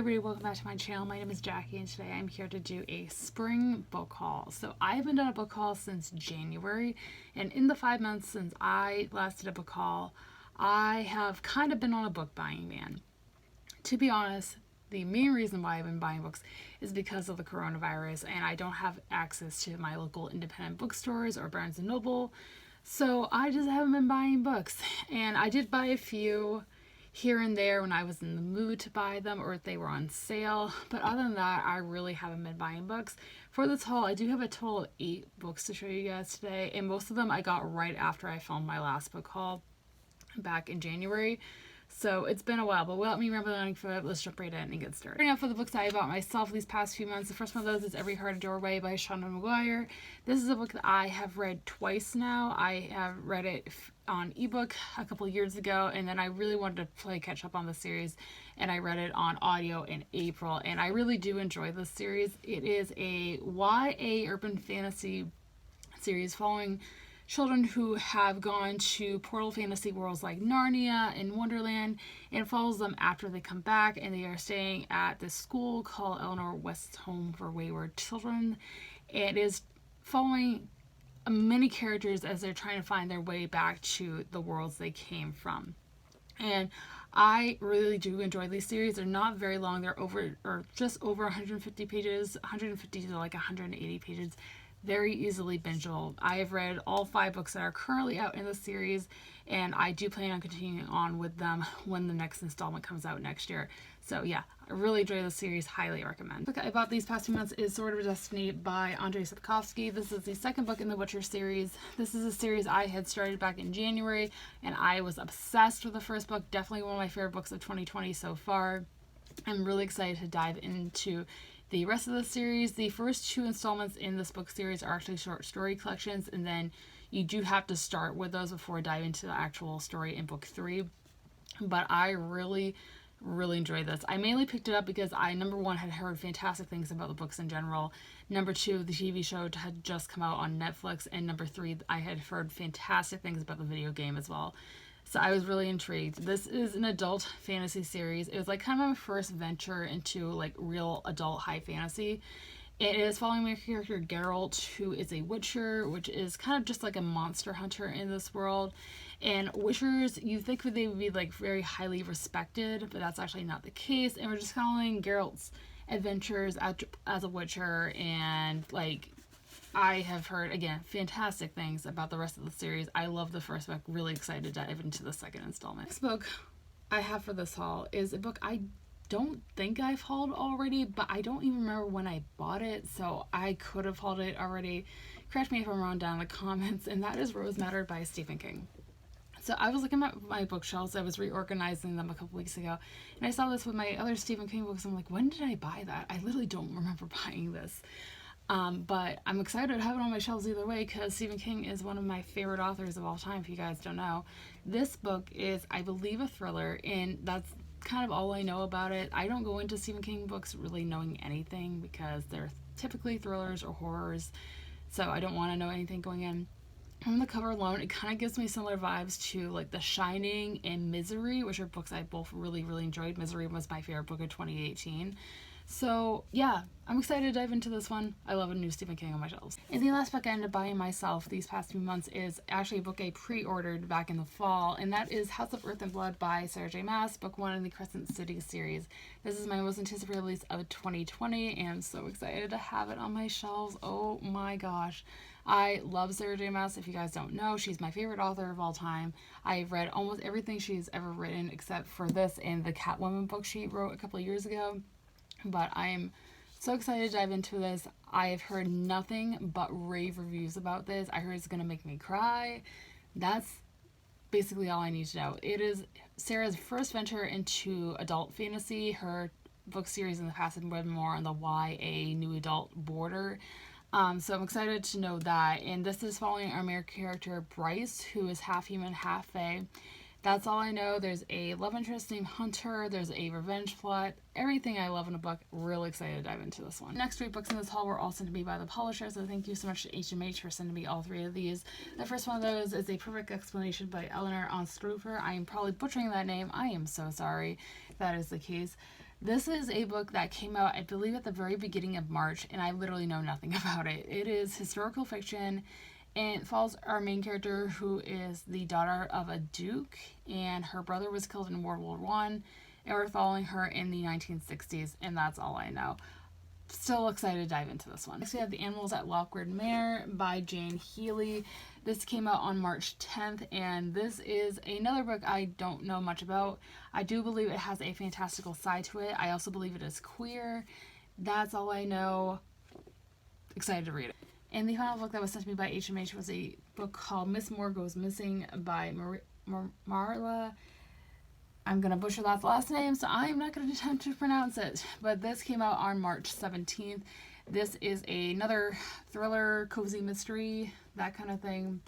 everybody, welcome back to my channel. My name is Jackie and today I'm here to do a spring book haul. So I haven't done a book haul since January, and in the 5 months since I last did a book haul, I have kind of been on a book buying ban. To be honest, the main reason why I've been buying books is because of the coronavirus, and I don't have access to my local independent bookstores or Barnes & Noble, so I just haven't been buying books. And I did buy a few here and there when I was in the mood to buy them or if they were on sale, but other than that, I really haven't been buying books. For this haul, I do have a total of 8 books to show you guys today, and most of them I got right after I filmed my last book haul back in January. So it's been a while, but without me rambling for it, let's jump right in and get started. Right now for the books I bought myself these past few months, the first one of those is Every Heart a Doorway by Shauna Maguire. This is a book that I have read twice now. I have read it on ebook a couple years ago, and then I really wanted to play catch up on the series, and I read it on audio in April, and I really do enjoy this series. It is a YA urban fantasy series following children who have gone to portal fantasy worlds like Narnia and Wonderland, and it follows them after they come back, and they are staying at this school called Eleanor West's Home for Wayward Children. It is following many characters as they're trying to find their way back to the worlds they came from. And I really do enjoy these series. They're not very long. They're just over 150 pages, 150 to like 180 pages. Very easily bingeable. I have read all 5 books that are currently out in the series, and I do plan on continuing on with them when the next installment comes out next year. So yeah, I really enjoy the series, highly recommend. The book I bought these past few months is Sword of Destiny by Andrzej Sapkowski. This is the second book in the Witcher series. This is a series I had started back in January, and I was obsessed with the first book. Definitely one of my favorite books of 2020 so far. I'm really excited to dive into the rest of the series. The first 2 installments in this book series are actually short story collections, and then you do have to start with those before diving into the actual story in book 3. But I really enjoy this. I mainly picked it up because I, number 1, had heard fantastic things about the books in general. Number 2, the TV show had just come out on Netflix, and number 3, I had heard fantastic things about the video game as well. So I was really intrigued. This is an adult fantasy series. It was like kind of my first venture into like real adult high fantasy. It is following my character Geralt, who is a witcher, which is kind of just like a monster hunter in this world. And witchers, you think that they would be like very highly respected, but that's actually not the case. And we're just following Geralt's adventures as a witcher, and like I have heard, again, fantastic things about the rest of the series. I love the first book. Really excited to dive into the second installment. Next book I have for this haul is a book I don't think I've hauled already, but I don't even remember when I bought it, so I could have hauled it already. Correct me if I'm wrong down in the comments, and that is Rose Mattered by Stephen King. So I was looking at my bookshelves. I was reorganizing them a couple weeks ago, and I saw this with my other Stephen King books. I'm like, when did I buy that? I literally don't remember buying this. But I'm excited to have it on my shelves either way, because Stephen King is one of my favorite authors of all time, if you guys don't know. This book is, I believe, a thriller, and that's kind of all I know about it. I don't go into Stephen King books really knowing anything, because they're typically thrillers or horrors, so I don't want to know anything going in. From the cover alone, it kind of gives me similar vibes to like The Shining and Misery, which are books I both really enjoyed. Misery was my favorite book of 2018. So yeah, I'm excited to dive into this one. I love a new Stephen King on my shelves. And the last book I ended up buying myself these past few months is actually a book I pre-ordered back in the fall, and that is House of Earth and Blood by Sarah J. Maas, book 1 in the Crescent City series. This is my most anticipated release of 2020, and I'm so excited to have it on my shelves. Oh my gosh. I love Sarah J. Maas. If you guys don't know, she's my favorite author of all time. I've read almost everything she's ever written except for this and the Catwoman book she wrote a couple of years ago. But I'm so excited to dive into this. I've heard nothing but rave reviews about this. I heard it's going to make me cry. That's basically all I need to know. It is Sarah's first venture into adult fantasy. Her book series in the past had been more on the YA new adult border. So I'm excited to know that. And this is following our main character Bryce, who is half human, half fae. That's all I know. There's a love interest named Hunter. There's a revenge plot. Everything I love in a book. Really excited to dive into this one. Next 3 books in this haul were all sent to me by the publisher, so thank you so much to HMH for sending me all 3 of these. The first one of those is A Perfect Explanation by Eleanor Onstrufer. I am probably butchering that name. I am so sorry if that is the case. This is a book that came out, I believe, at the very beginning of March, and I literally know nothing about it. It is historical fiction, and it follows our main character, who is the daughter of a duke, and her brother was killed in World War One, and we're following her in the 1960s, and that's all I know. Still excited to dive into this one. Next we have The Animals at Lockwood Manor by Jane Healy. This came out on March 10th, and this is another book I don't know much about. I do believe it has a fantastical side to it. I also believe it is queer. That's all I know. Excited to read it. And the final book that was sent to me by HMH was a book called Miss Moore Goes Missing by Marla. I'm going to butcher that last name, so I'm not going to attempt to pronounce it. But this came out on March 17th. This is another thriller, cozy mystery, that kind of thing.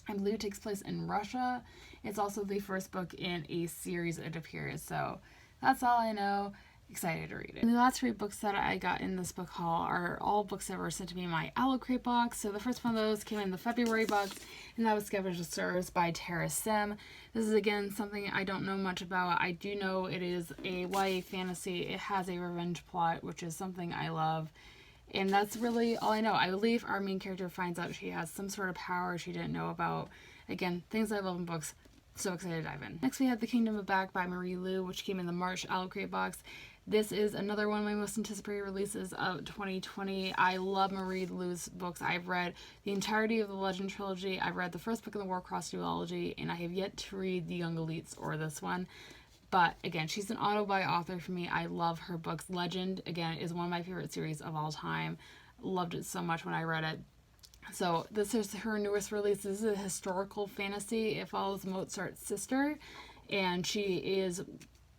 I believe it takes place in Russia. It's also the first book in a series, it appears. So that's all I know. Excited to read it. And the last 3 books that I got in this book haul are all books that were sent to me in my Aloe Crate box. So the first one of those came in the February box, and that was Scavenged Stars by Tara Sim. This is again something I don't know much about. I do know it is a YA fantasy. It has a revenge plot, which is something I love. And that's really all I know. I believe our main character finds out she has some sort of power she didn't know about. Again, things I love in books. So excited to dive in. Next we have The Kingdom of Back by Marie Lu, which came in the March Aloe Crate box. This is another one of my most anticipated releases of 2020. I love Marie Lu's books. I've read the entirety of the Legend trilogy. I've read the first book in the Warcross duology, and I have yet to read The Young Elites or this one. But again, she's an auto-buy author for me. I love her books. Legend, again, is one of my favorite series of all time. Loved it so much when I read it. So this is her newest release. This is a historical fantasy. It follows Mozart's sister, and she is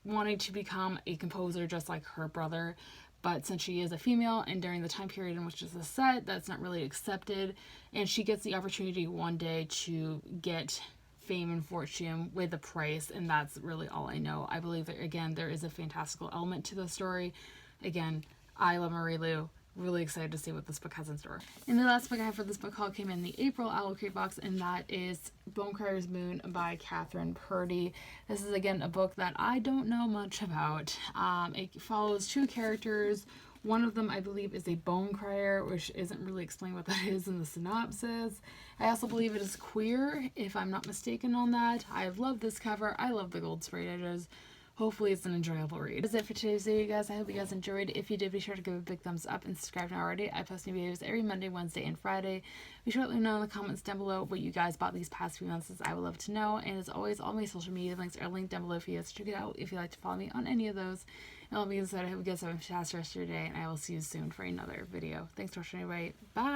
wanting to become a composer just like her brother. But since she is a female, and during the time period in which this is set, that's not really accepted. And she gets the opportunity one day to get fame and fortune with a price, and that's really all I know. I believe that, again, there is a fantastical element to the story. Again, I love Marie Lu. Really excited to see what this book has in store. And the last book I have for this book haul came in the April Aloe Crate box, and that is Bonecryer's Moon by Catherine Purdy. This is, again, a book that I don't know much about. It follows 2 characters. One of them, I believe, is a bone crier, which isn't really explained what that is in the synopsis. I also believe it is queer, if I'm not mistaken on that. I love this cover. I love the gold sprayed edges. Hopefully it's an enjoyable read. That's it for today's video, guys. I hope you guys enjoyed. If you did, be sure to give it a big thumbs up and subscribe now already. I post new videos every Monday, Wednesday, and Friday. Be sure to let me know in the comments down below what you guys bought these past few months, as I would love to know. And as always, all my social media links are linked down below for you guys to check it out if you'd like to follow me on any of those. And all being said, I hope you guys have a fantastic rest of your day, and I will see you soon for another video. Thanks for watching, everybody. Bye!